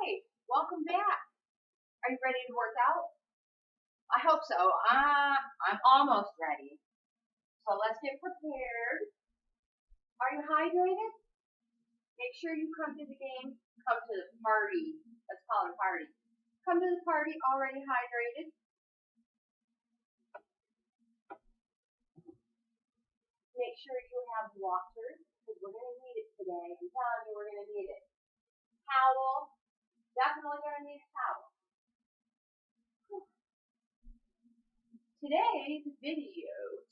Hi, welcome back. Are you ready to work out? I hope so. I'm almost ready. So let's get prepared. Are you hydrated? Make sure you come to the game, come to the party. Let's call it a party. Come to the party already hydrated. Make sure you have water, because we're going to need it today. I'm telling you, we're going to need it. Towel. Definitely going to need a towel.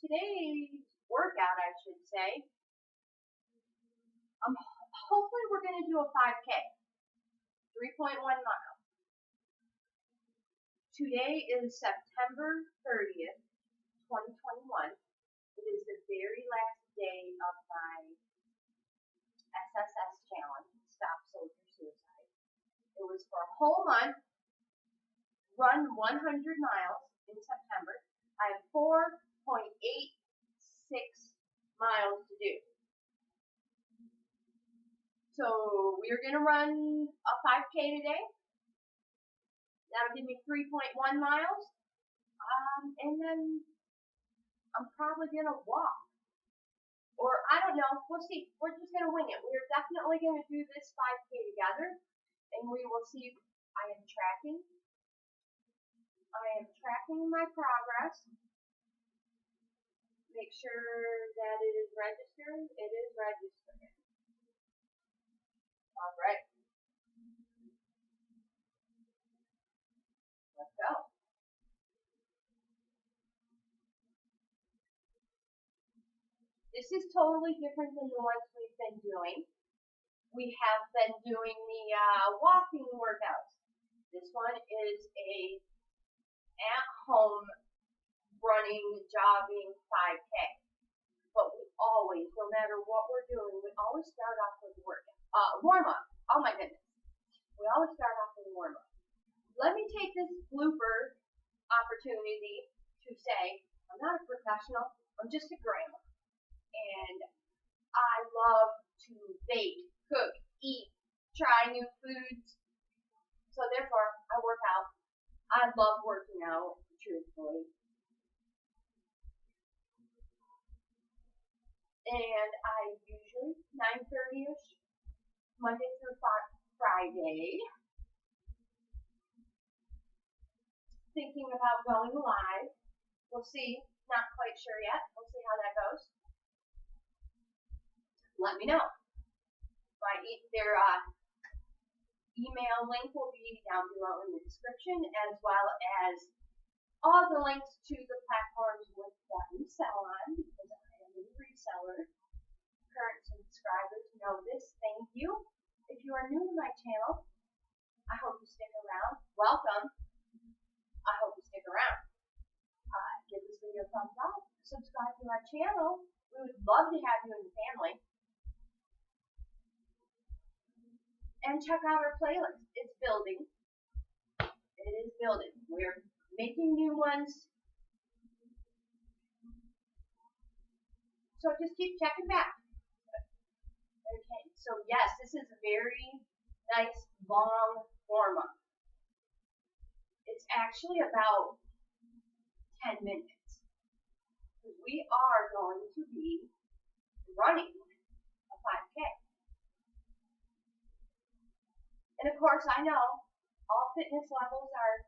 Today's workout, I should say, hopefully we're going to do a 5K, 3.1 miles. Today is September 30th, 2021. It is the very last day of my SSS challenge, Stop Soldier Suicide. It was for a whole month, run 100 miles in September. I have 4.86 miles to do. So we're going to run a 5K today. That'll give me 3.1 miles. And then I'm probably going to walk. Or I don't know. We'll see. We're just going to wing it. We're definitely going to do this 5K together. And we will see. I am tracking my progress. Make sure that it is registered. It is registered. All right. Let's go. This is totally different than the ones we've been doing. We have been doing the walking workouts. This one is a at-home running, jogging 5K. But we always, no matter what we're doing, we always start off with warm-up. Oh my goodness. We always start off with a warm-up. Let me take this blooper opportunity to say, I'm not a professional, I'm just a grandma. And I love to bake, cook, eat, try new foods. So therefore, I work out. I love working out, truthfully. And I usually, 9:30ish, Monday through Friday, thinking about going live. We'll see. Not quite sure yet. We'll see how that goes. Let me know. Their email link will be down below in the description, as well as all the links to the platforms that we sell on, because I am a reseller. Current subscribers know this. Thank you. If you are new to my channel, I hope you stick around. Welcome. I hope you stick around. Give this video a thumbs up. Subscribe to our channel. We would love to have you in the family. And check out our playlist. It's building. It is building. We're making new ones. So just keep checking back. Okay, so yes, this is a very nice long warm-up. It's actually about 10 minutes. We are going to be running a 5K. And of course, I know all fitness levels are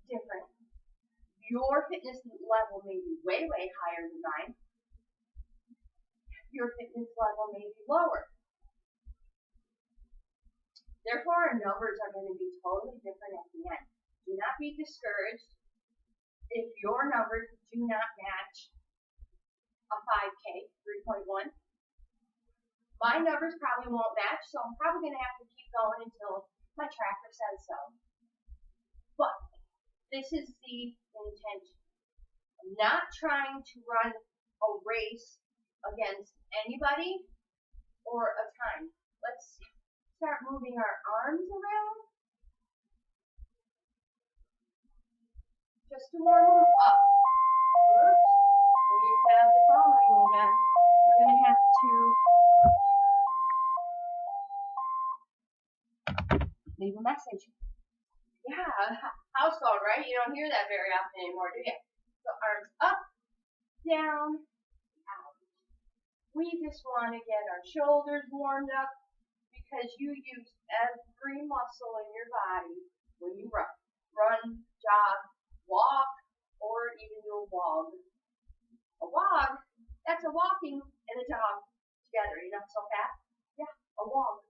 different. Your fitness level may be way, way higher than mine. Your fitness level may be lower. Therefore, our numbers are going to be totally different at the end. Do not be discouraged if your numbers do not match a 5K, 3.1. My numbers probably won't match, so I'm probably going to have to keep going until my tracker says so. But this is the intention. I'm not trying to run a race against anybody or a time. Let's start moving our arms around just to warm them up. Oops, we have the phone ringing again. We're going to have to leave a message. Yeah, house phone, right? You don't hear that very often anymore, do you? So arms up, down, out. We just want to get our shoulders warmed up because you use every muscle in your body when you run. Run, jog, walk, or even do a wog. A wog, that's a walking and a jog together. You know, so fast? Yeah, a wog.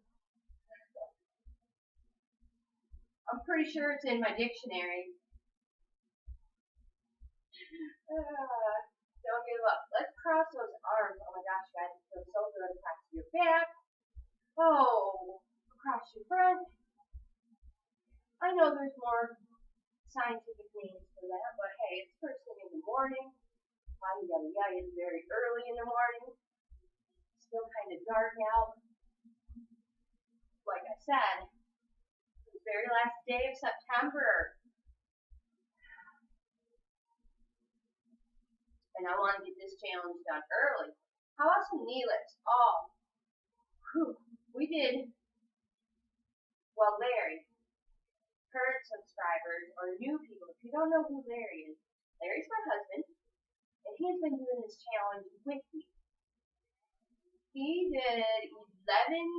I'm pretty sure it's in my dictionary. Don't give up. Let's cross those arms. Oh my gosh, guys, it feels so good across your back. Oh, across your front. I know there's more scientific names for that, but hey, it's first thing in the morning. It's very early in the morning. Still kind of dark out. Like I said, the very last day of September. And I want to get this challenge done early. How about some knee lifts? Oh, we did, well, Larry, current subscribers or new people, if you don't know who Larry is, Larry's my husband, and he's been doing this challenge with me. He did 11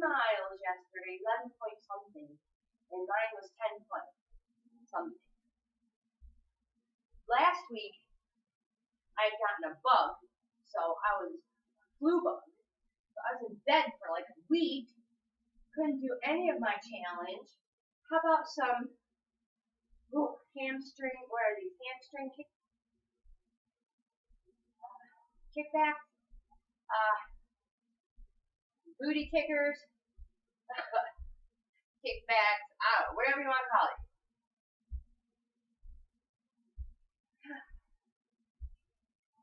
miles yesterday, 11 point something, and mine was 10 point something. Last week, I had gotten a bug, so I was flu bug. So I was in bed for like a week, couldn't do any of my challenge. How about some hamstring, what are these, hamstring kickbacks, booty kickers, kickbacks, I don't know, whatever you want to call it.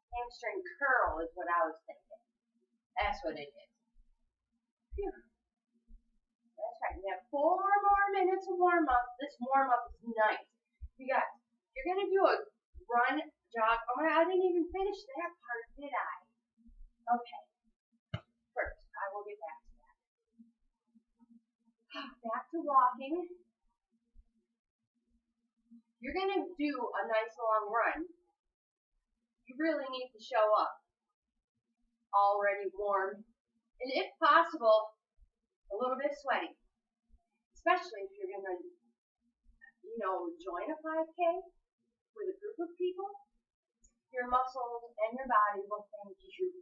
Hamstring curl is what I was thinking. That's what it is. Phew. That's right. We have 4 more minutes of warm up. This warm up is nice. You guys, you're gonna do a run, jog. Oh my, I didn't even finish that part, did I? Okay. First, I will get back to that. Back to walking. You're gonna do a nice long run. You really need to show up already warm, and if possible, a little bit sweaty, especially if you're gonna, join a 5K with a group of people. Your muscles and your body will thank you.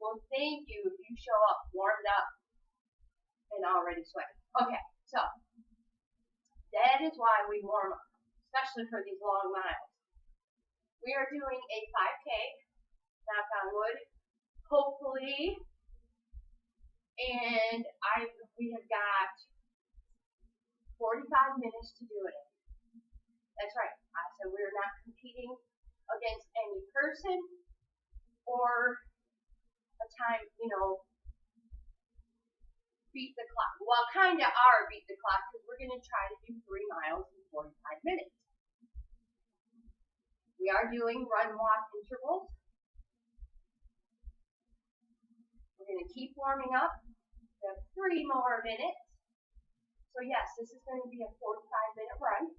Will thank you if you show up warmed up and already sweaty. Okay, so that is why we warm up, especially for these long miles. We are doing a 5K, knock on wood, hopefully, and we have got 45 minutes to do it. That's right. So we're not competing against any person or a time, beat the clock. Well, kind of are beat the clock because we're going to try to do 3 miles in 45 minutes. We are doing run-walk intervals. We're going to keep warming up. We have 3 more minutes. So yes, this is going to be a 45-minute run.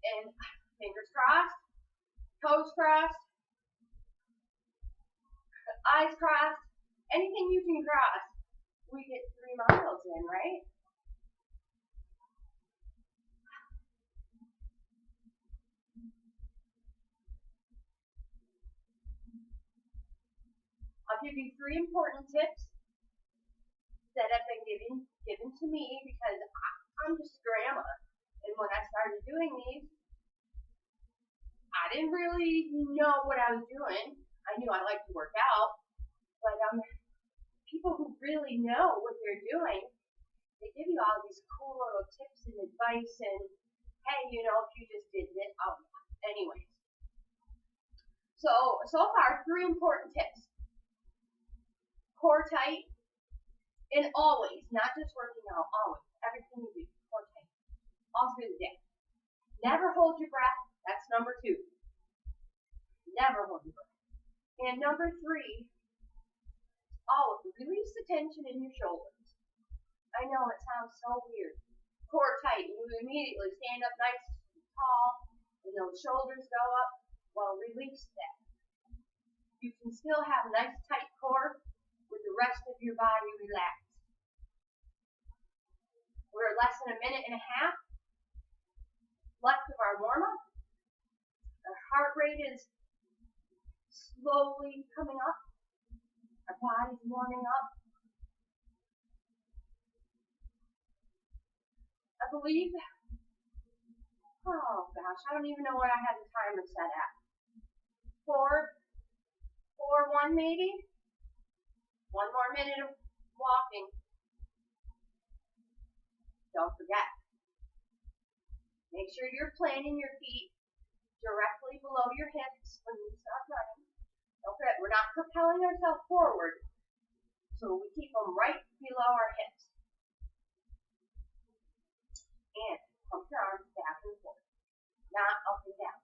And fingers crossed, toes crossed, eyes crossed, anything you can cross, we get 3 miles in, right? I'll give you 3 important tips that have been given to me because I'm just a grandma. And when I started doing these, I didn't really know what I was doing. I knew I liked to work out, but people who really know what they're doing, they give you all these cool little tips and advice and, hey, if you just did this, anyways. So far, 3 important tips. Core tight, and always, not just working out, always, everything you do, core tight, all through the day. Never hold your breath, that's number 2. Never hold your breath. And number 3, always release the tension in your shoulders. I know it sounds so weird. Core tight. You immediately stand up nice and tall, and those shoulders go up. Well, release that. You can still have a nice tight core with the rest of your body relaxed. We're less than a minute and a half left of our warm-up. Our heart rate is slowly coming up. Our body's warming up. I believe, oh gosh, I don't even know what I had the timer set at. 4:1 maybe? One more minute of walking. Don't forget. Make sure you're planting your feet directly below your hips when you start running. Don't forget, we're not propelling ourselves forward, so we keep them right below our hips. And pump your arms back and forth, not up and down.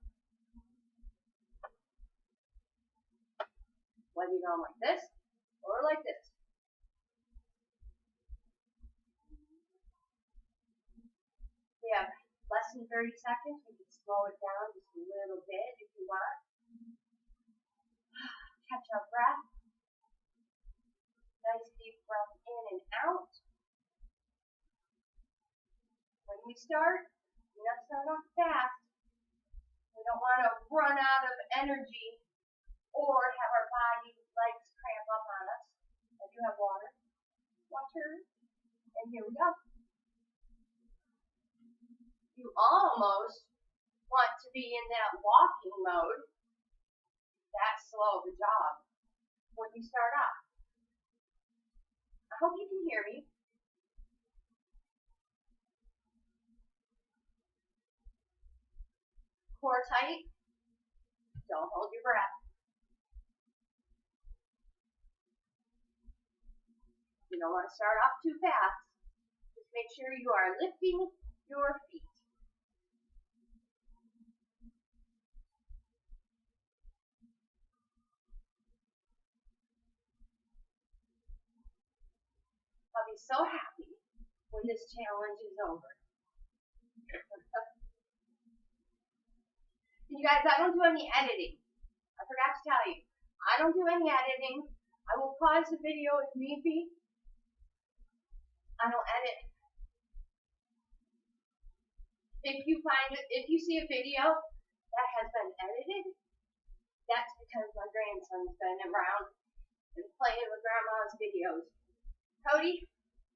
Whether you're going like this or like this. We have less than 30 seconds. We can slow it down just a little bit if you want. Catch our breath. Nice deep breath in and out. When we start, we don't start off fast. We don't want to run out of energy or have our body legs cramp up on us. I do have water. Water. And here we go. You almost want to be in that walking mode. That's slow of a job when you start off. I hope you can hear me. Core tight. Don't hold your breath. You don't want to start off too fast. Just make sure you are lifting your feet. I'll be so happy when this challenge is over. You guys, I don't do any editing. I forgot to tell you. I don't do any editing. I will pause the video if need be. I don't edit. If you see a video that has been edited, that's because my grandson's been around and playing with grandma's videos. Cody,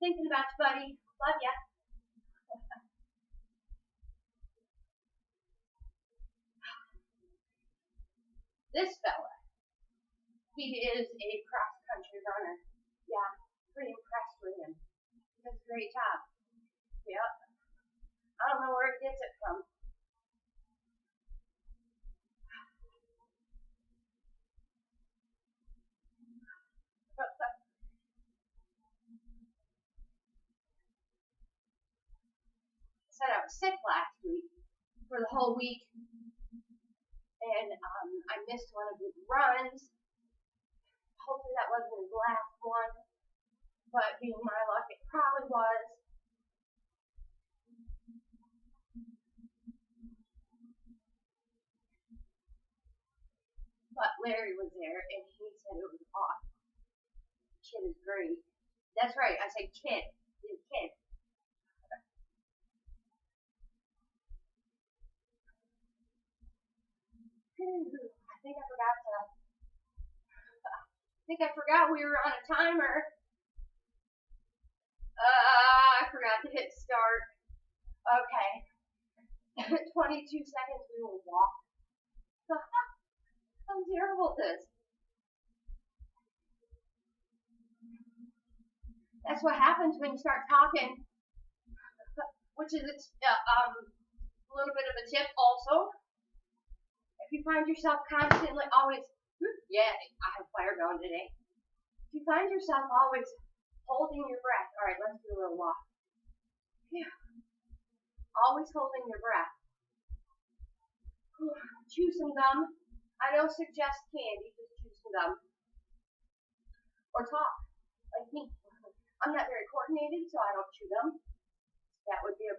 thinking about you, buddy. Love ya. This fella, he is a cross-country runner. Yeah, pretty impressed with him. He does a great job. Yep. I don't know where he gets it from. I said I was sick last week for the whole week, and I missed one of his runs. Hopefully that wasn't his last one, but being my luck, it probably was. But Larry was there, and he said it was awesome. Kid is great. That's right, I said kid. He's a kid. I think I forgot we were on a timer. I forgot to hit start. Okay. 22 seconds we will walk. I'm terrible at this. That's what happens when you start talking, which is a little bit of a tip also. If you find yourself constantly always, yeah, I have fire going today. If you find yourself always holding your breath, all right, let's do a little walk. Yeah. Always holding your breath. Chew some gum. I don't suggest candy, just chew some gum. Or talk, like me. I'm not very coordinated, so I don't chew them. That would be a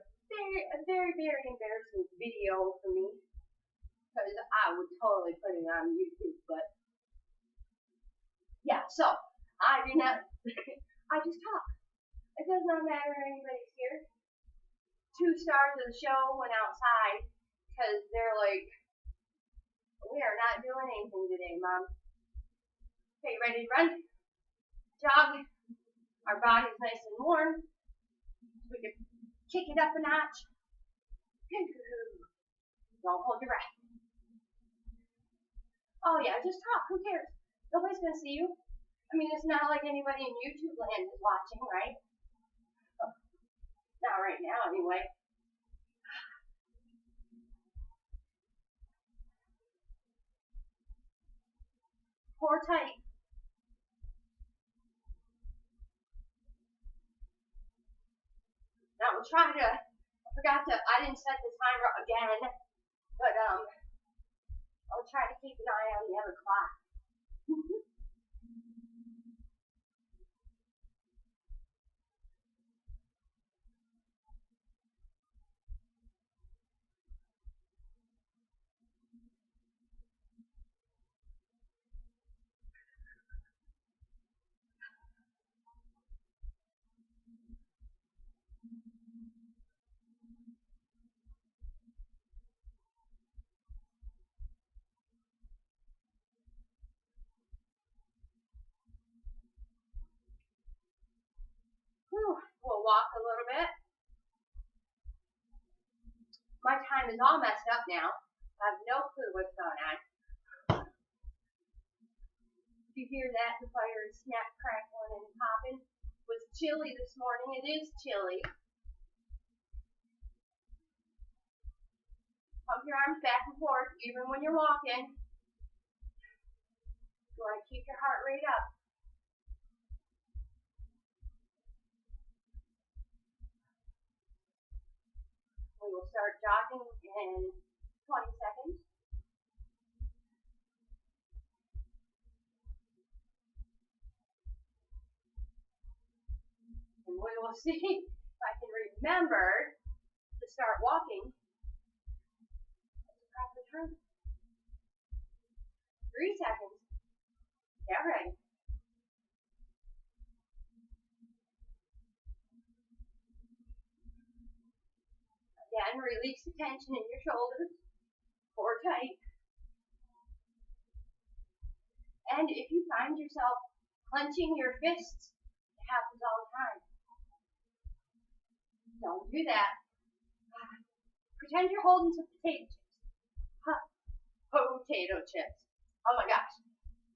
very embarrassing video for me, because I would totally put it on YouTube. But yeah, so I do not. I just talk. It does not matter if anybody's here. 2 stars of the show went outside because they're like, we are not doing anything today, Mom. Okay, ready to run? Jog. Our body's nice and warm. We can kick it up a notch. Don't hold your breath. Oh yeah, just talk. Who cares? Nobody's gonna see you. I mean, it's not like anybody in YouTube land is watching, right? Oh, not right now, anyway. Core tight. Now we'll try to. I didn't set the timer again, but I'll try to keep an eye on the other clock. We'll walk a little bit. My time is all messed up now. I have no clue what's going on. If you hear that, the fire is snap, crackling, and popping. It was chilly this morning. It is chilly. Pump your arms back and forth, even when you're walking. You want to keep your heart rate up. We will start jogging in 20 seconds. And we will see if I can remember to start walking at the proper time. 3 seconds. Get ready. Again, release the tension in your shoulders. Core tight. And if you find yourself clenching your fists, it happens all the time. Don't do that. Pretend you're holding some potato chips. Potato chips. Oh my gosh.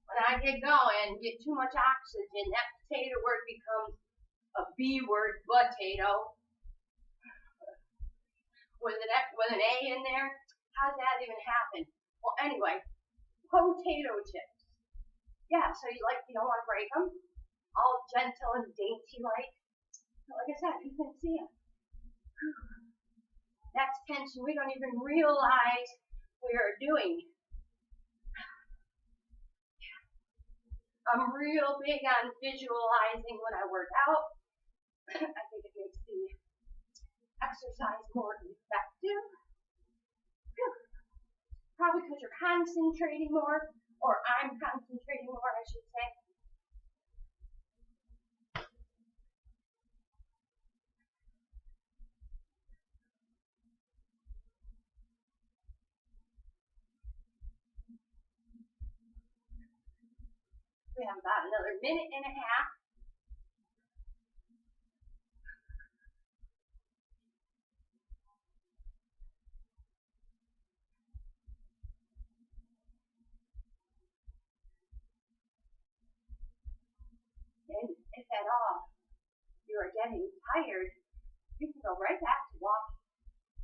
When I get going, get too much oxygen, that potato word becomes a B word, potato. With an A in there? How does that even happen? Well, anyway, potato chips. Yeah, so you don't want to break them. All gentle and dainty like. Like I said, you can see them. That's tension we don't even realize we are doing. I'm real big on visualizing when I work out. I think it makes the exercise more effective. Probably because you're concentrating more, or I'm concentrating more, I should say. We have about another minute and a half. And if at all you are getting tired, you can go right back to walking.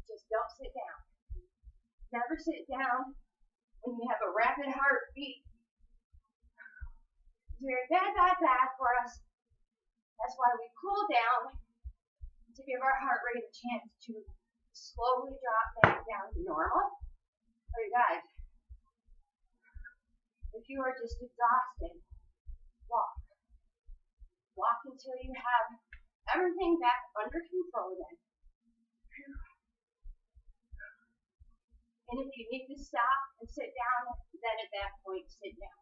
Just don't sit down. Never sit down when you have a rapid heartbeat. It's very bad for us. That's why we cool down to give our heart rate a chance to slowly drop back down to normal. So you guys, if you are just exhausted, walk. Walking until you have everything back under control again. And if you need to stop and sit down, then at that point, sit down.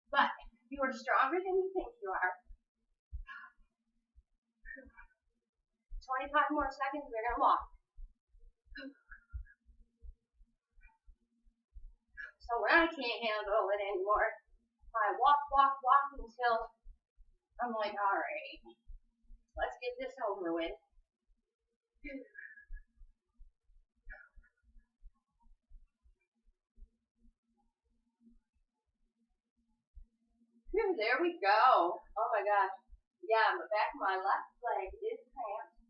But you are stronger than you think you are. 25 more seconds, we're going to walk. So when I can't handle it anymore, I walk until I'm like, all right, let's get this over with. Phew, there we go. Oh my gosh. Yeah, the back of my left leg is cramped.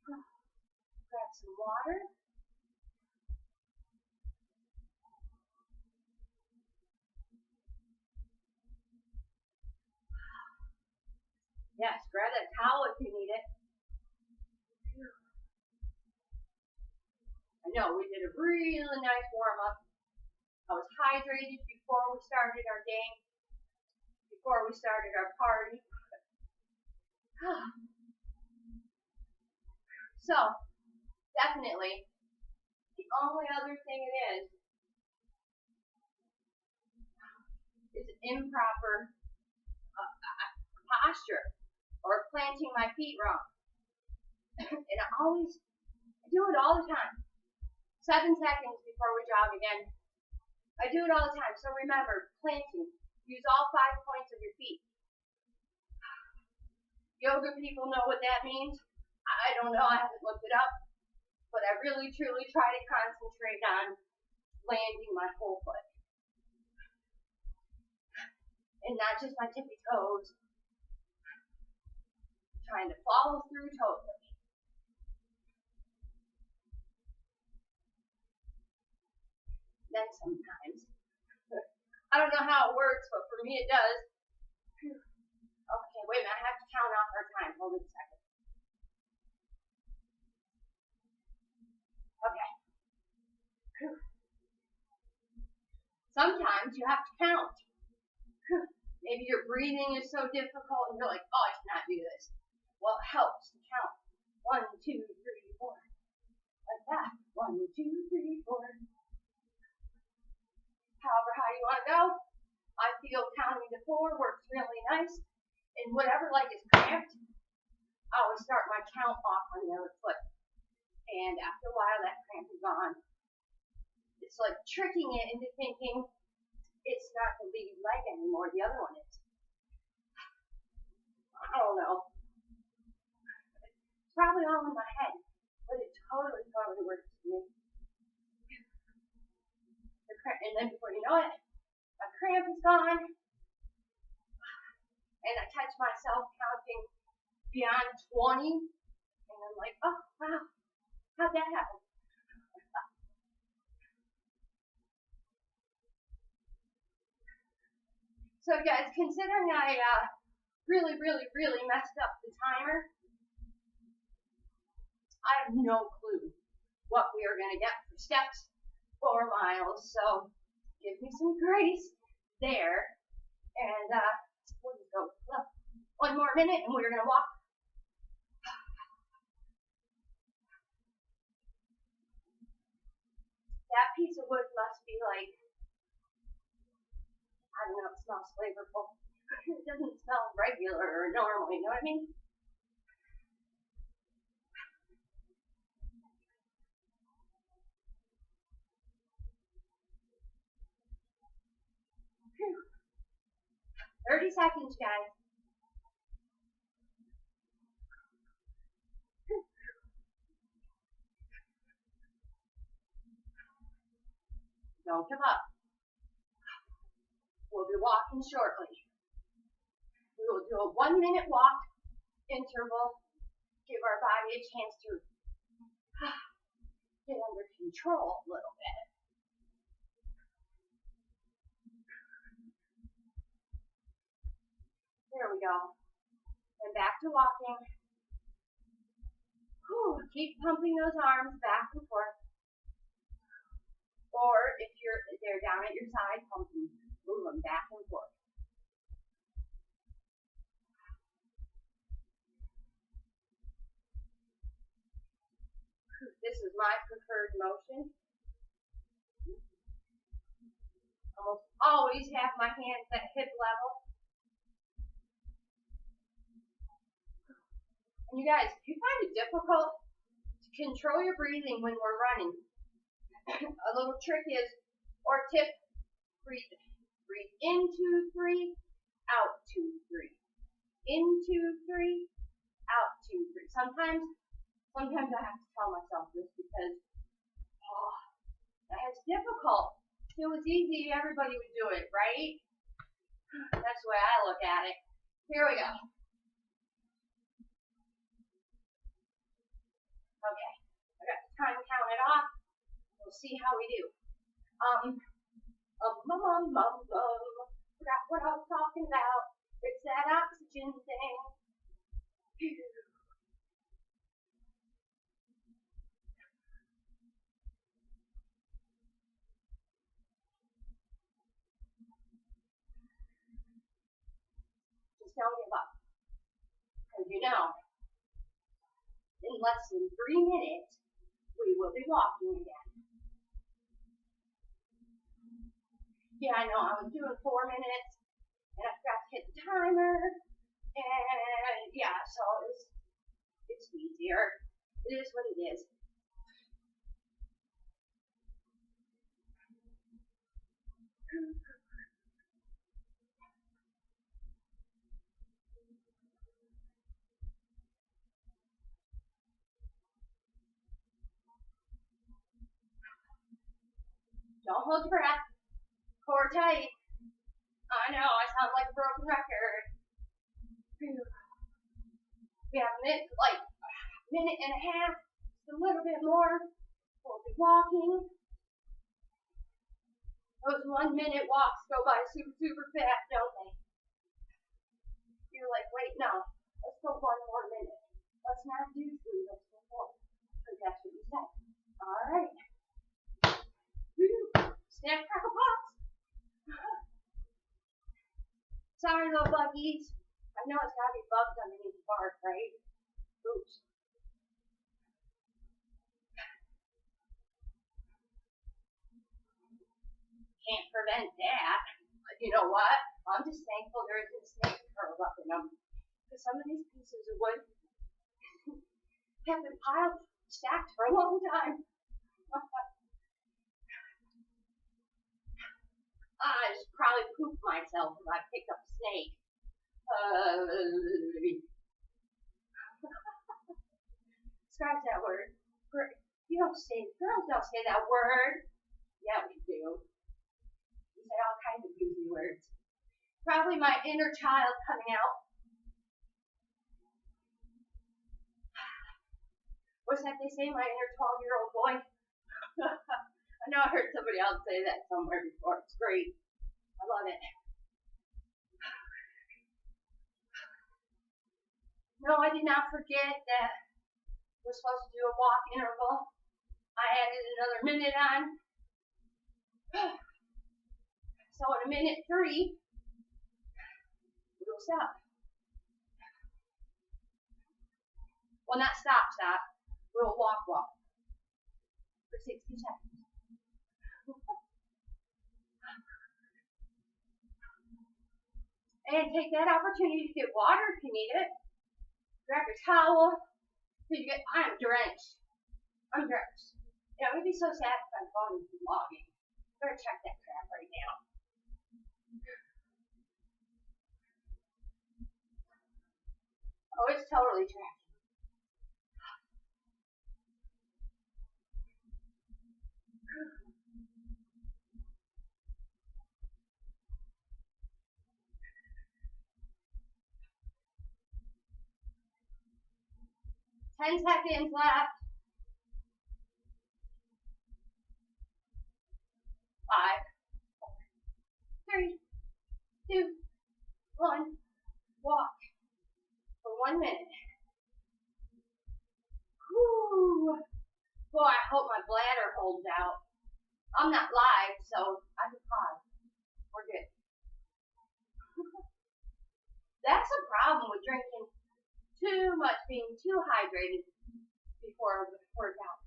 Grab some water. Yes, grab that towel if you need it. I know we did a really nice warm-up. I was hydrated before we started our game, before we started our party. So, definitely, the only other thing it is improper posture or planting my feet wrong. And I do it all the time. 7 seconds before we jog again. I do it all the time. So remember, planting. Use all 5 points of your feet. Yoga people know what that means. I don't know. I haven't looked it up. But I really, truly try to concentrate on landing my whole foot. And not just my tippy toes. Trying to follow through totally. Then sometimes. I don't know how it works, but for me it does. Okay, wait a minute. I have to count off our time. Hold it a second. Okay. Sometimes you have to count. Maybe your breathing is so difficult and you're like, oh, I cannot do this. Well, it helps to count. 1, 2, 3, 4. Like that. 1, 2, 3, 4. However high you want to go. I feel counting to 4 works really nice. And whatever leg is cramped, I always start my count off on the other foot. And after a while, that cramp is gone. It's like tricking it into thinking it's not the lead leg anymore, the other one is. I don't know. It's probably all in my head, but it totally works for me. And then before you know it, my cramp is gone, and I catch myself counting beyond 20, and I'm like, oh, wow, how'd that happen? So guys, considering I really messed up the timer, I have no clue what we are going to get for steps 4 miles, so give me some grace there, and we'll just go 1 more minute and we're going to walk. That piece of wood must be like, I don't know, it smells flavorful. It doesn't smell regular or normal, you know what I mean? Whew. 30 seconds, guys. Don't give up. We'll be walking shortly. We will do a 1-minute walk interval. Give our body a chance to get under control a little bit. There we go. And back to walking. Whew, keep pumping those arms back and forth. Or if they're down at your side, move them back and forth. This is my preferred motion. Almost always have my hands at hip level. And you guys, if you find it difficult to control your breathing when we're running, a little trick is, or tip, breathe in 2, 3, out 2, 3. In 2, 3, out 2, 3. Sometimes I have to tell myself this because, that's difficult. If it was easy, everybody would do it, right? That's the way I look at it. Here we go. Okay, I got the time counted off. We'll see how we do. Forgot what I was talking about. It's that oxygen thing. Just don't give up. Because you know, in less than 3 minutes, we will be walking again. Yeah, I know, I was doing 4 minutes, and I forgot to hit the timer, and yeah, so it's easier. It is what it is. Don't hold your breath. Core tight. I know, I sound like a broken record. We have like a minute and a half, just a little bit more. We'll be walking. Those 1 minute walks go by super fast, don't they? You're like, wait, no, let's go 1 more minute. Let's not do 3, let's go 4. Because that's what you said. All right. Snap, crackle, pops. Sorry, little buggies. I know it's gotta be bugs underneath the bark, right? Oops. Can't prevent that. But you know what? I'm just thankful there isn't a snake curled up in them. Because some of these pieces of wood have been stacked for a long time. I just probably pooped myself if I picked up a snake. Scratch that word. Girls don't say that word. Yeah, we do. We say all kinds of goofy words. Probably my inner child coming out. What's that they say? My inner 12-year-old boy. I know I heard somebody else say that somewhere before. It's great. I love it. No, I did not forget that we're supposed to do a walk interval. I added another minute on. So in a minute 3, we'll stop. Well, not stop. We'll walk for 60 seconds. And take that opportunity to get water if you need it. Grab your towel. I'm drenched. Yeah, it would be so sad if my phone was logging. Better check that crap right now. Oh, it's totally tracking. Ten seconds left. 5, 4, 3, 2, 1. Walk for 1 minute. Whew. Boy, I hope my bladder holds out. I'm not live, so I can pause. We're good. That's a problem with drinking too much, being too hydrated before a workout.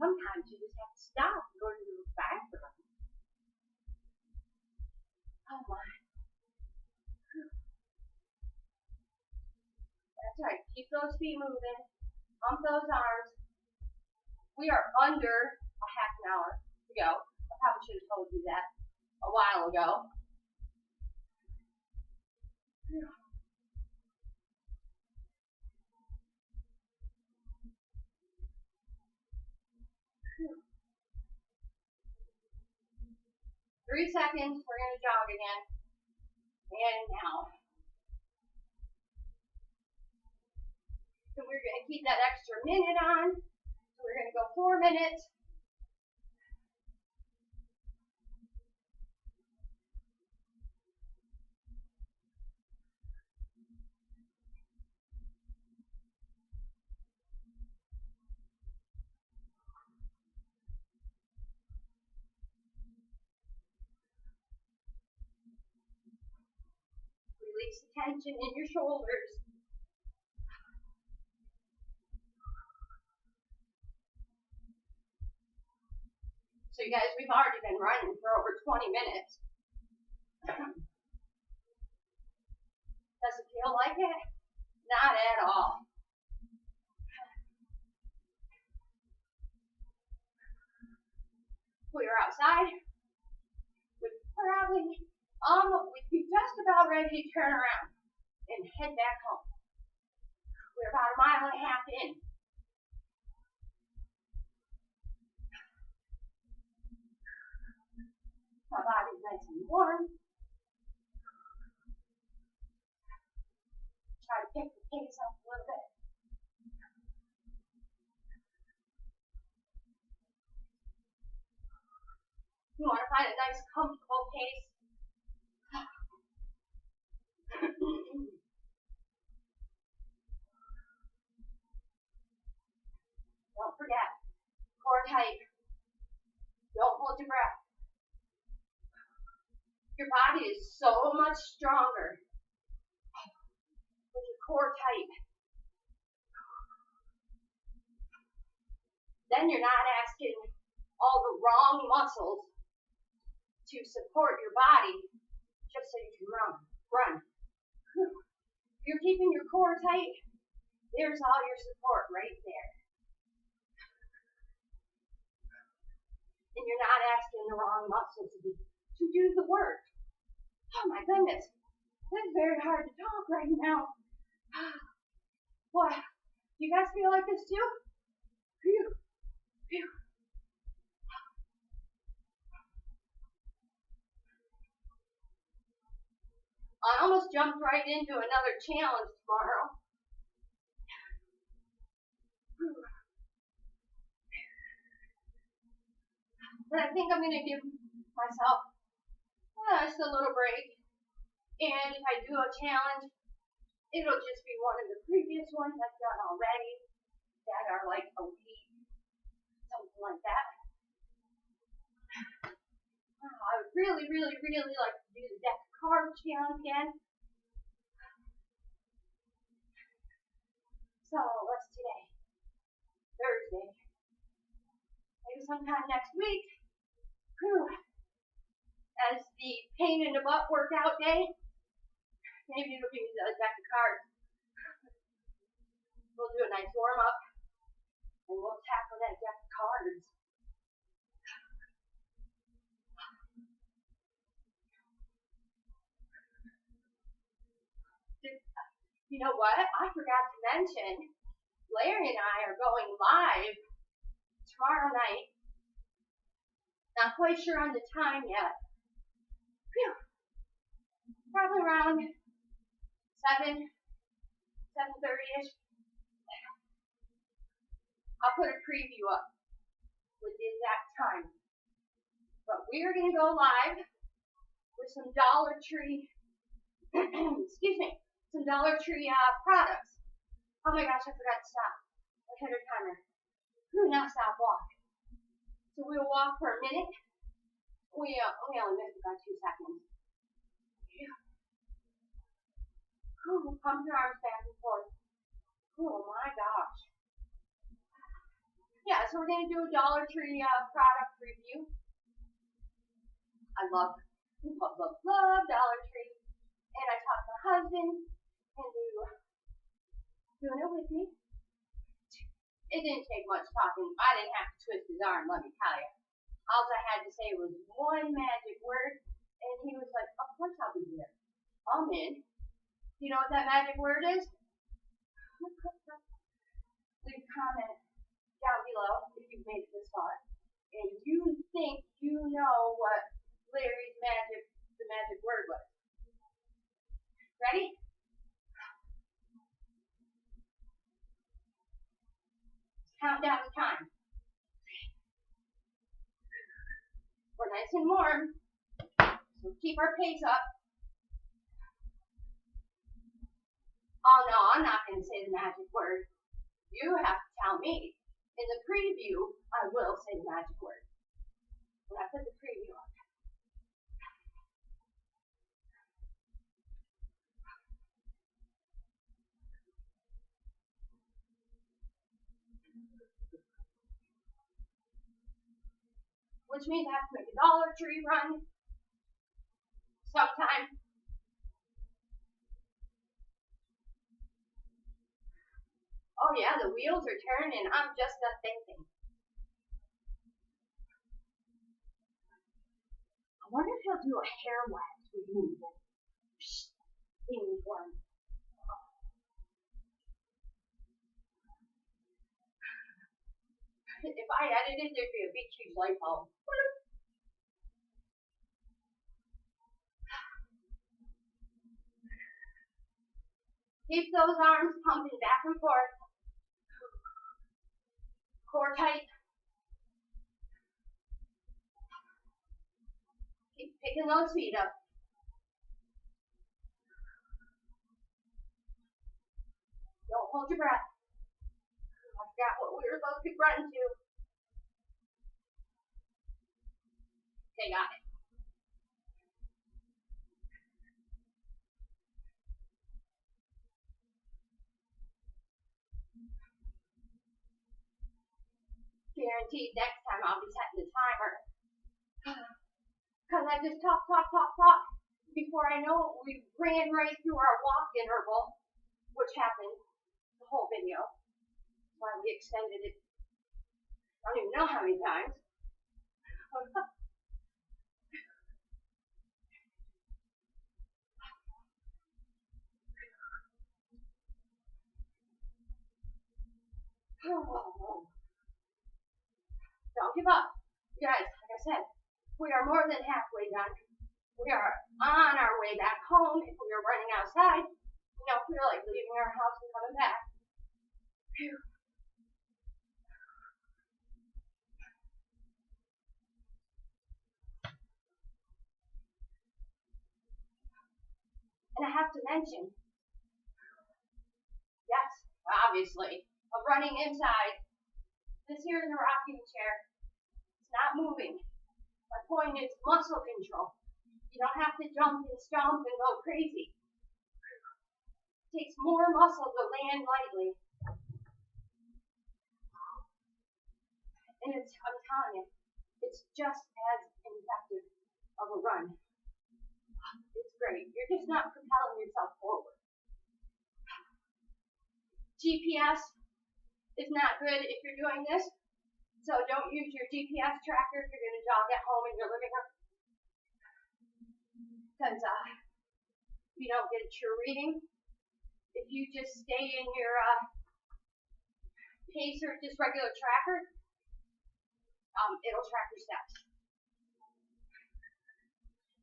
Sometimes you just have to stop and go to the bathroom. Oh my. That's right. Keep those feet moving. Pump those arms. We are under a half an hour to go. I probably should have told you that a while ago. 3 seconds. We're going to jog again. And now. So we're going to keep that extra minute on. So we're going to go 4 minutes. Release the tension in your shoulders. So you guys, we've already been running for over 20 minutes. Does it feel like it? Not at all. We were outside. We'd be just about ready to turn around and head back home. We're about a mile and a half in. My body's nice and warm. Try to pick the pace up a little bit. You want to find a nice, comfortable pace. Don't forget, core tight. Don't hold your breath. Your body is so much stronger with your core tight. Then you're not asking all the wrong muscles to support your body just so you can run. You're keeping your core tight. There's all your support right there. And you're not asking the wrong muscles to do the work. Oh my goodness. It's very hard to talk right now. Boy, do you guys feel like this too? Phew. Phew. I almost jumped right into another challenge tomorrow. But I think I'm going to give myself just a little break. And if I do a challenge, it'll just be one of the previous ones I've done already that are like a week, something like that. I would really, really, really like to do the deck of cards challenge again. So what's today? Thursday. Maybe sometime next week. Whew. As the pain in the butt workout day, maybe it'll be the deck of cards. We'll do a nice warm up and we'll tackle that deck of cards. You know what? I forgot to mention, Larry and I are going live tomorrow night. Not quite sure on the time yet. Whew. Probably around 7:30ish. I'll put a preview up with the exact time. But we are going to go live with some Dollar Tree, some Dollar Tree products. Oh my gosh, I forgot to stop. I hit our timer. Now stop, walk. So we'll walk for a minute. We only missed about 2 seconds. Pump your arms back and forth. Oh my gosh. Yeah, so we're going to do a Dollar Tree product review. I love Dollar Tree. And I talked to my husband, and we were doing it with me. It didn't take much talking. I didn't have to twist his arm, let me tell you. All I had to say was one magic word, and he was like, of course I'll be there. I'm in. You know what that magic word is? Leave a comment down below if you've made it this far. And you think you know what Larry's the magic word was. Ready? Count down the time. We're nice and warm, so keep our pace up. Oh no, I'm not going to say the magic word. You have to tell me. In the preview, I will say the magic word. When I put the preview on. Which means I have to make a Dollar Tree run sometime. Oh yeah, the wheels are turning. I'm just not thinking. I wonder if he'll do a hair wax with me in form. If I edited, there'd be a big huge light bulb. Keep those arms pumping back and forth. Core tight. Keep picking those feet up. Don't hold your breath. I forgot what we were supposed to be running to. Okay, got it. Guaranteed next time I'll be setting the timer. Because I just talk. Before I know it, we ran right through our walk interval, which happened the whole video. That's why we extended it. I don't even know how many times. Don't give up. Guys, like I said, we are more than halfway done. We are on our way back home if we are running outside. You know, if we are like leaving our house and coming back. Phew. And I have to mention, yes, obviously, of running inside. This here is a rocking chair. It's not moving. My point is muscle control. You don't have to jump and stomp and go crazy. It takes more muscle to land lightly. And I'm telling you, it's just as effective of a run. It's great. You're just not propelling yourself forward. GPS is not good if you're doing this. So don't use your GPS tracker if you're going to jog at home in your living room. Because you don't get a true reading. If you just stay in your pace or just regular tracker, it'll track your steps.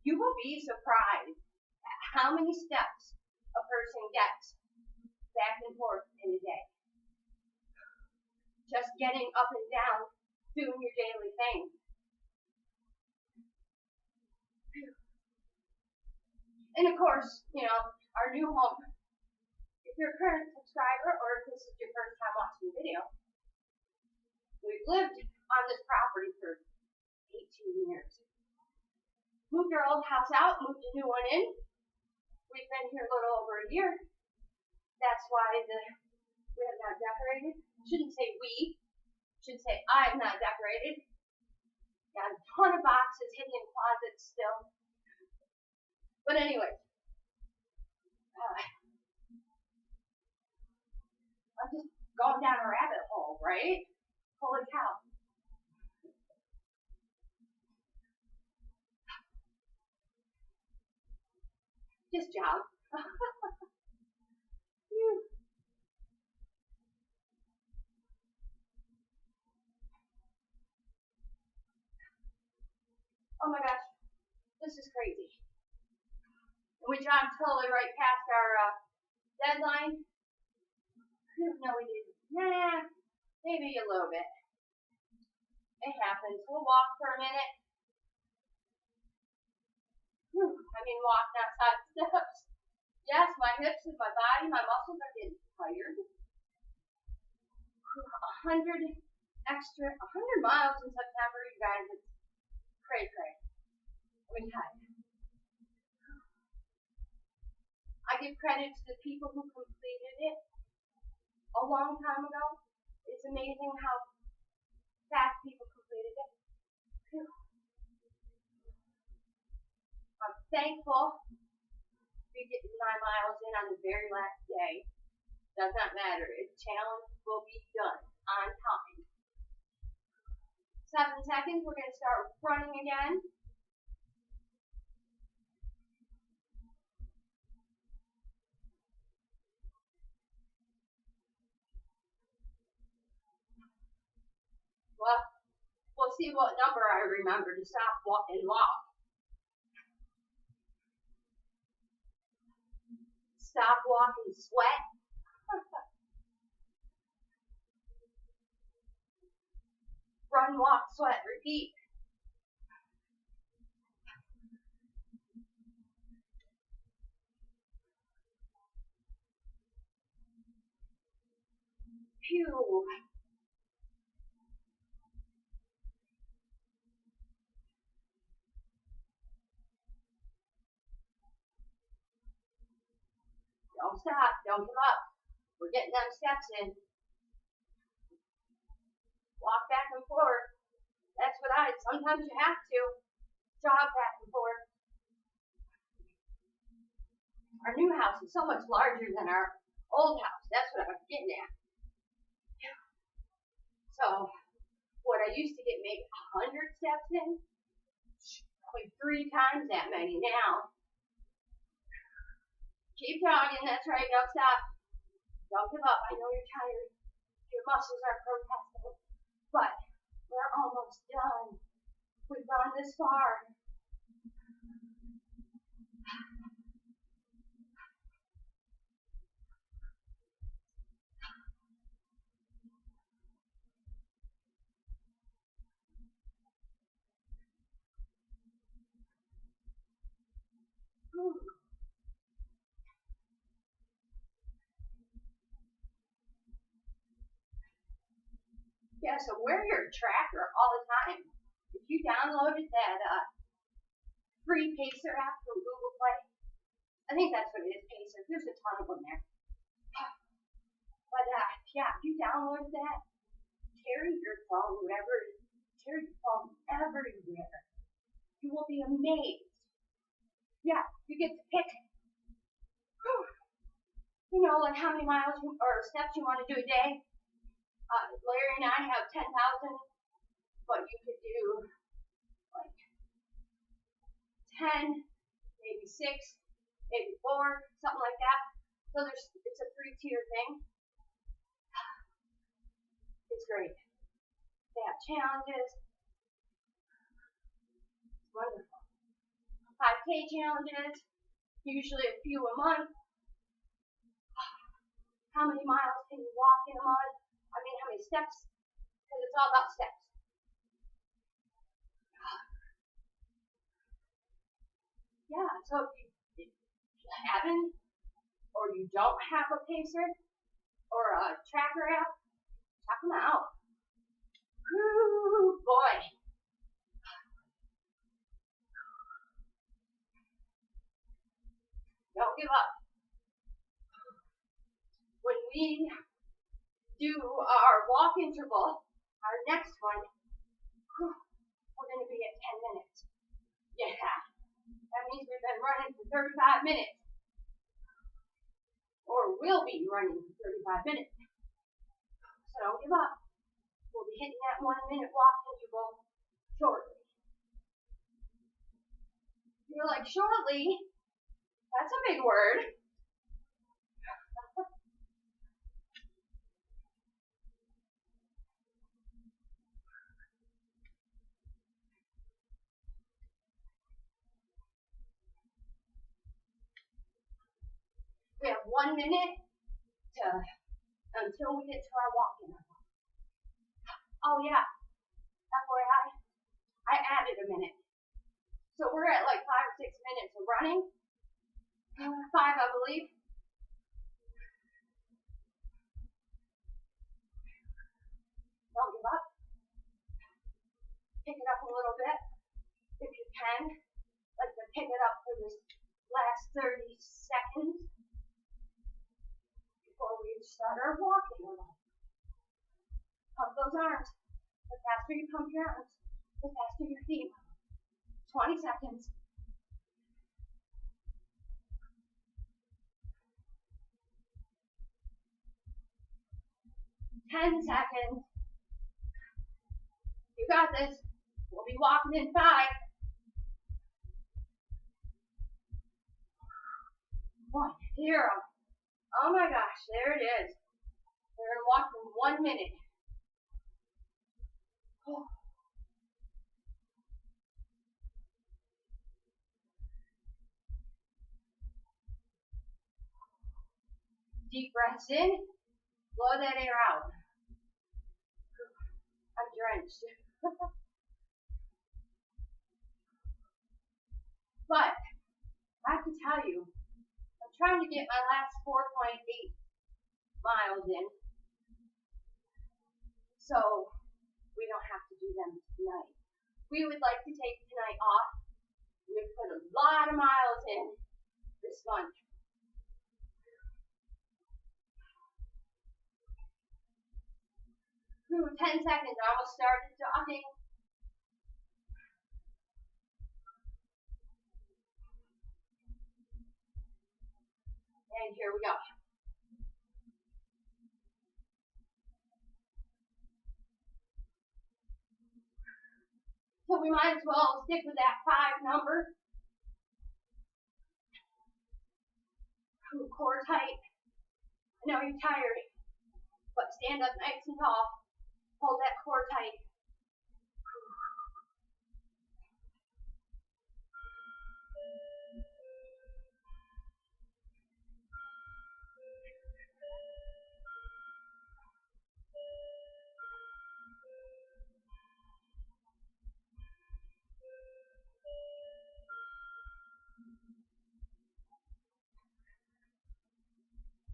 You will be surprised at how many steps a person gets back and forth in a day. Just getting up and down, doing your daily thing. And of course, you know, our new home. If you're a current subscriber or if this is your first time watching the video, we've lived on this property for 18 years. Moved our old house out, moved a new one in. We've been here a little over a year. That's why we have not decorated. I shouldn't say we. Should say I'm not decorated. Got a ton of boxes hidden in closets still. But anyway, I'm just going down a rabbit hole, right? Holy cow. Just jog. Oh my gosh, this is crazy. We jogged totally right past our deadline. No, we didn't. Nah, maybe a little bit. It happens. We'll walk for a minute. Walk, not side steps. Yes, my hips and my body, my muscles are getting tired. 100 miles in September, you guys. It's cray. I'm tired. I give credit to the people who completed it a long time ago. It's amazing how fast people completed it. I'm thankful for getting 9 miles in on the very last day. Does not matter. The challenge will be done on time. 7 seconds. We're going to start running again. Well, we'll see what number I remember to stop, walk, and walk. Stop, walk, and sweat. Run, walk, sweat, repeat. Phew. Don't stop. Don't give up. We're getting them steps in. Walk back and forth. That's what sometimes you have to jog back and forth. Our new house is so much larger than our old house. That's what I was getting at. So, what I used to get maybe 100 steps in, probably 3 times that many now. Keep jogging. That's right. Don't stop. Don't give up. I know you're tired. Your muscles are protesting. But we're almost done. We've gone this far. Yeah, so wear your tracker all the time. If you downloaded that free Pacer app from Google Play, I think that's what it is, Pacer. There's a ton of them there. But if you download that, carry your phone, carry your phone everywhere. You will be amazed. Yeah, you get to pick, like how many miles or steps you want to do a day. Larry and I have 10,000, but you could do like 10, maybe 6, maybe 4, something like that. So it's a 3-tier thing. It's great. They have challenges. It's wonderful. 5K challenges, usually a few a month. How many miles can you walk in a month? How many steps? Because it's all about steps. Yeah, so if you haven't, or you don't have a Pacer, or a tracker app, check them out. Woo, boy. Don't give up. When we do our walk interval, Our next one, we're going to be at 10 minutes. Yeah, that means we've been running for 35 minutes. Or will be running for 35 minutes. So don't give up. We'll be hitting that 1 minute walk interval shortly. You're like, shortly? That's a big word. We have 1 minute until we get to our walking. Oh yeah, FYI, I added a minute. So we're at like 5 or 6 minutes of running. 5, I believe. Don't give up. Pick it up a little bit if you can. Like to pick it up for this last 30 seconds before we start our walking. Pump those arms. The faster you pump your arms, the faster your feet. 20 seconds. 10 seconds. You got this. We'll be walking in 5. 1, 0. Oh my gosh, there it is. We're going to walk in 1 minute. Oh. Deep breaths in, blow that air out. I'm drenched. But I have to tell you, I'm trying to get my last 4.8 miles in, so we don't have to do them tonight. We would like to take tonight off. We've put a lot of miles in this month. Ooh, 10 seconds, I almost started jogging. And here we go. So we might as well stick with that 5 number. Ooh, core tight. I know you're tired, but stand up nice and tall. Hold that core tight.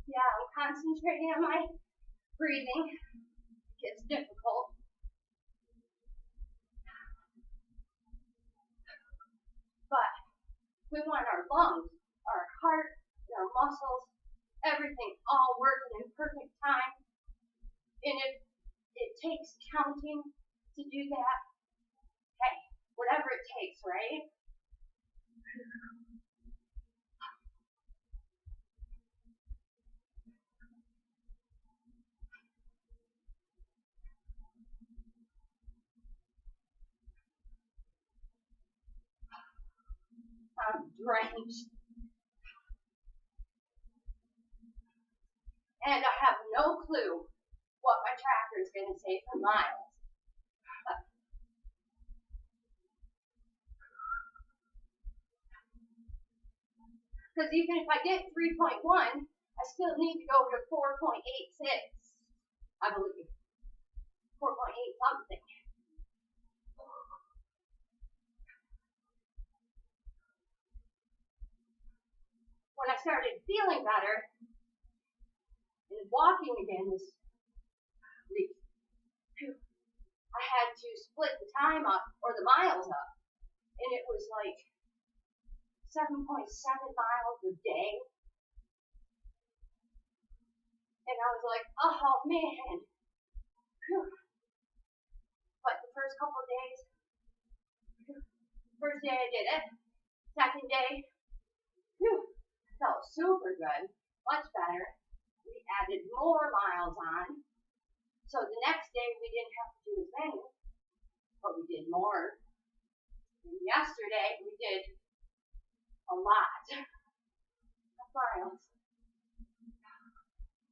Yeah, I'm concentrating on my breathing. It's difficult. But we want our lungs, our heart, our muscles, everything all working in perfect time. And if it takes counting to do that, hey, whatever it takes, right? I'm drenched. And I have no clue what my tracker is going to say for miles. Because even if I get 3.1, I still need to go to 4.86, I believe. 4.8 something. When I started feeling better and walking again this week, I had to split the time up, or the miles up, and it was like 7.7 miles a day. And I was like, oh man. first couple of days. First day I did it. Second day, felt super good, much better. We added more miles on. So the next day we didn't have to do as many, but we did more. And yesterday we did a lot of miles.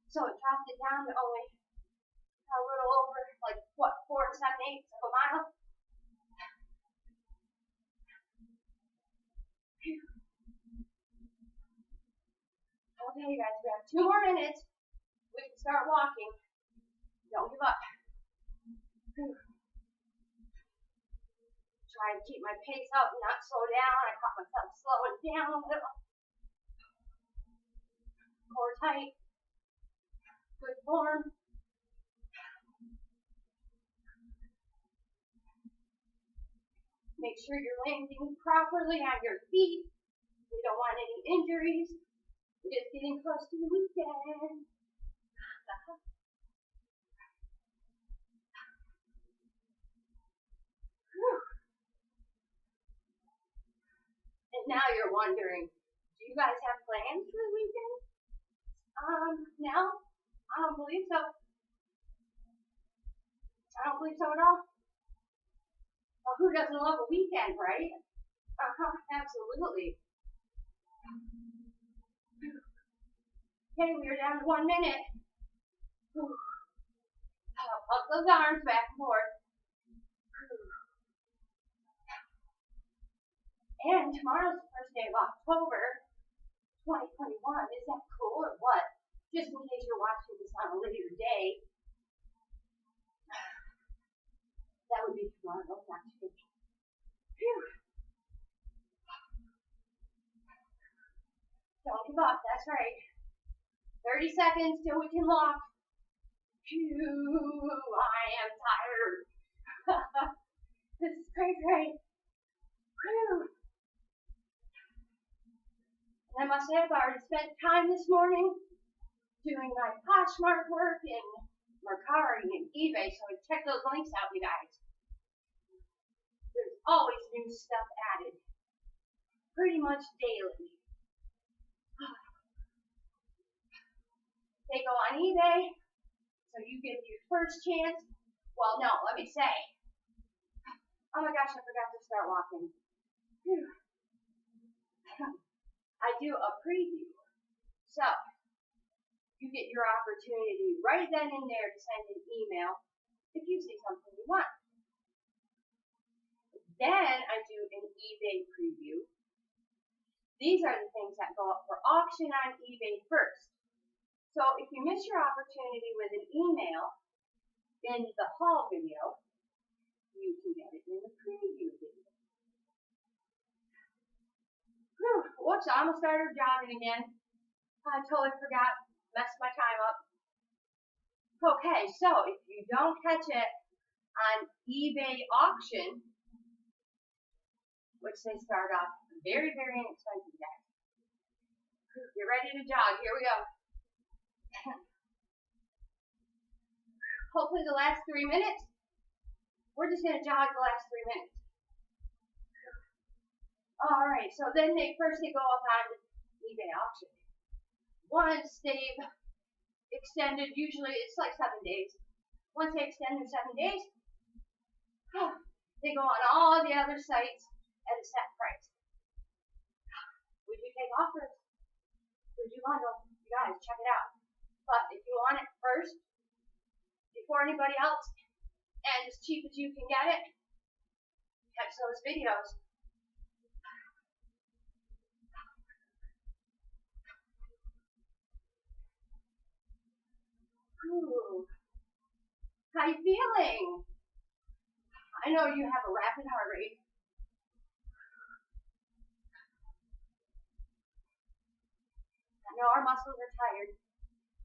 So it dropped it down to only a little over, like, what, 4 7/8 of a mile? Okay, you guys, we have 2 more minutes. We can start walking. Don't give up. Try to keep my pace up and not slow down. I caught myself slowing down a little. Core tight. Good form. Make sure you're landing properly on your feet. We don't want any injuries. We're just getting close to the weekend. And now you're wondering, do you guys have plans for the weekend? No, I don't believe so. I don't believe so at all. Well, who doesn't love a weekend, right? Absolutely. Okay, we are down to 1 minute. Up those arms back and forth. And tomorrow's the first day of October 2021. Is that cool or what? Just in case you're watching this on a later day. That would be tomorrow, not today. Phew. Don't give up, that's right. 30 seconds till we can walk. Phew, I am tired. This is crazy. Phew. And I must say, I've already spent time this morning doing my Poshmark work in Mercari and eBay, so check those links out, you guys. There's always new stuff added, pretty much daily. They go on eBay, so you get your first chance. Well, no, let me say. Oh my gosh, I forgot to start walking. Whew. I do a preview. So, you get your opportunity right then and there to send an email if you see something you want. Then I do an eBay preview. These are the things that go up for auction on eBay first. So if you miss your opportunity with an email in the haul video, you can get it in the preview video. Whoops, I almost started jogging again. I totally forgot, messed my time up. Okay, so if you don't catch it on eBay auction, which they start off very, very inexpensive, guys. Get ready to jog. Here we go. Hopefully the last 3 minutes, we're just going to jog the last 3 minutes. All right, so then they go up on eBay auction. Once they've extended, usually it's like 7 days. Once they extend their 7 days, they go on all the other sites at a set price. Would you take offers? Would you bundle? You guys, check it out. But if you want it first, before anybody else, and as cheap as you can get it, catch those videos. Ooh. How you feeling? I know you have a rapid heart rate. I know our muscles are tired,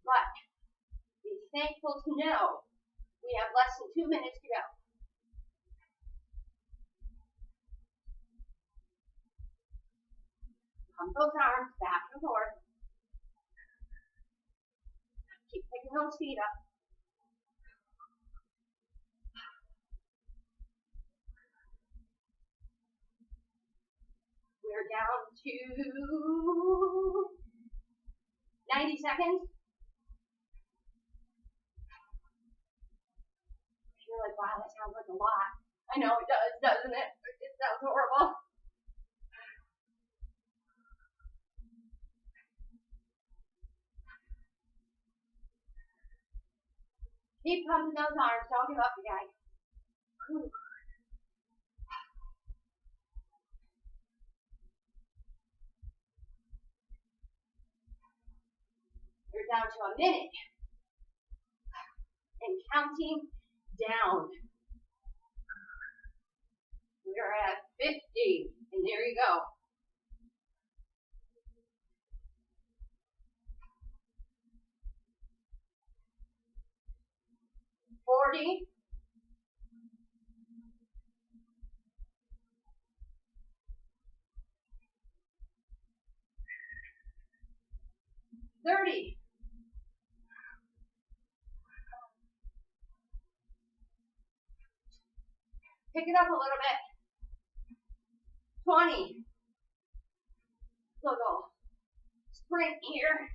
but be thankful to know we have less than 2 minutes to go. Pump those arms back and forth. Keep picking those feet up. We're down to 90 seconds. You're like, wow, that sounds like a lot. I know it does, doesn't it? It sounds horrible. Keep pumping those arms. Don't give up, you guys. Whew. You're down to a minute. And counting down. We're at 50. And there you go. 40. 30. Pick it up a little bit. 20. Little sprint here.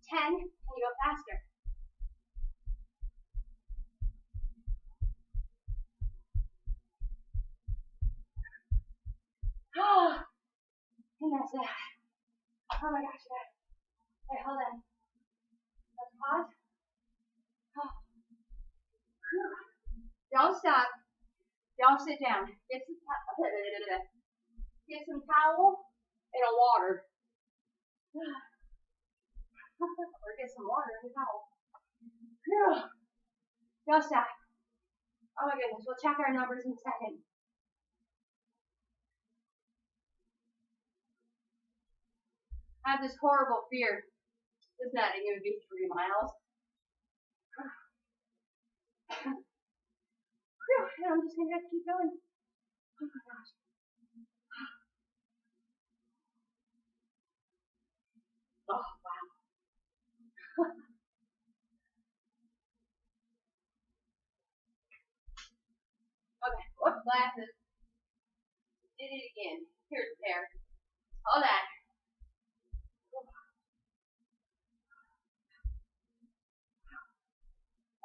10. Can you go faster? Oh, and that's that. Oh my gosh, guys. Wait, hold on. Let's pause. Oh. Don't stop. Don't sit down. Get some towel and a water. Or get some water and a towel. Don't stop. Oh my goodness. We'll check our numbers in a second. I have this horrible fear. It's not even going to be 3 miles. And I'm just going to have to keep going. Oh my gosh. Oh, wow. Okay, whoops, glasses. Did it again. Here's a pair. Hold on.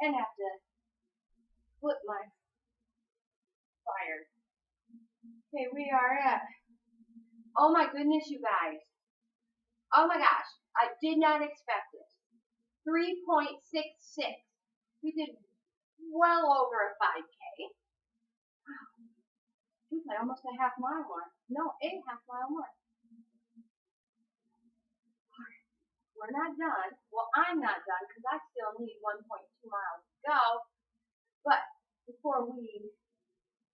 And have to flip my fire. Okay, we are at, oh my goodness, you guys. Oh my gosh, I did not expect this. 3.66. We did well over a 5K. Wow. I almost a half mile more. No, a half mile more. We're not done. Well, I'm not done because I still need 1.2 miles to go. But before we,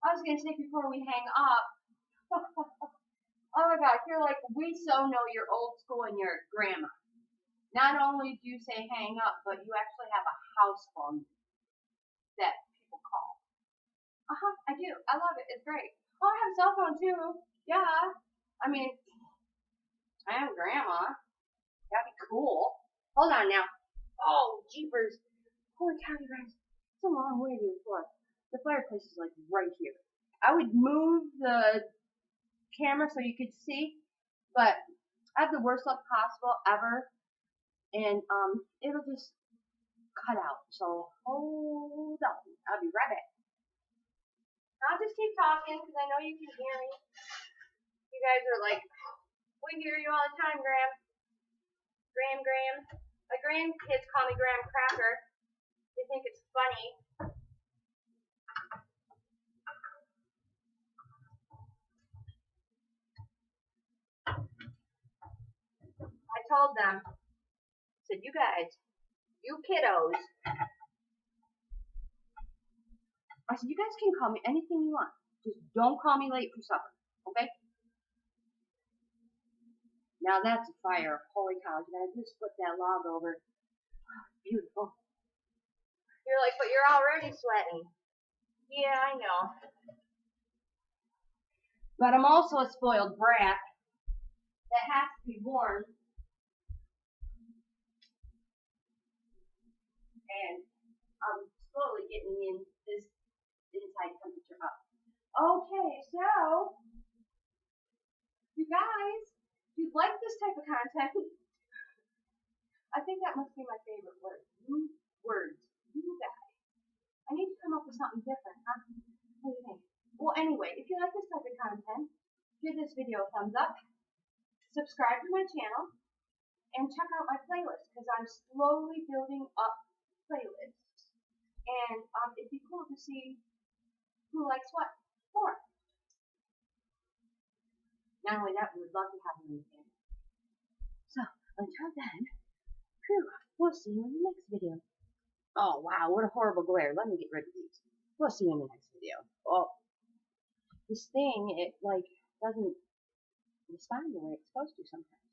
I was going to say before we hang up, oh my God, you're like, we so know you're old school and you're grandma. Not only do you say hang up, but you actually have a house phone that people call. I do. I love it. It's great. Oh, I have a cell phone too. Yeah. I mean, I am grandma. That'd be cool. Hold on now. Oh, jeepers. Holy cow, you guys. It's a long way to the floor. The fireplace is like right here. I would move the camera so you could see, but I have the worst luck possible ever. And it'll just cut out. So hold on. I'll be right back. I'll just keep talking because I know you can hear me. You guys are like, we hear you all the time, Graham. Graham. My grandkids call me Graham Cracker. They think it's funny. I told them, I said, you guys, you kiddos. I said, you guys can call me anything you want. Just don't call me late for supper, okay? Now that's a fire. Holy cow, you guys just flip that log over. Oh, beautiful. You're like, but you're already sweating. Yeah, I know. But I'm also a spoiled brat that has to be warm. And I'm slowly getting in this inside temperature up. Okay, so you guys, if you like this type of content, I think that must be my favorite word. You guys. I need to come up with something different, huh? What do you think? Well, anyway, if you like this type of content, give this video a thumbs up, subscribe to my channel, and check out my playlist because I'm slowly building up playlists. And it'd be cool to see who likes what more. Not only that, we would love to have you in the family. So, until then, we'll see you in the next video. Oh, wow, what a horrible glare. Let me get rid of these. We'll see you in the next video. Oh, this thing, it, like, doesn't respond the way it's supposed to sometimes.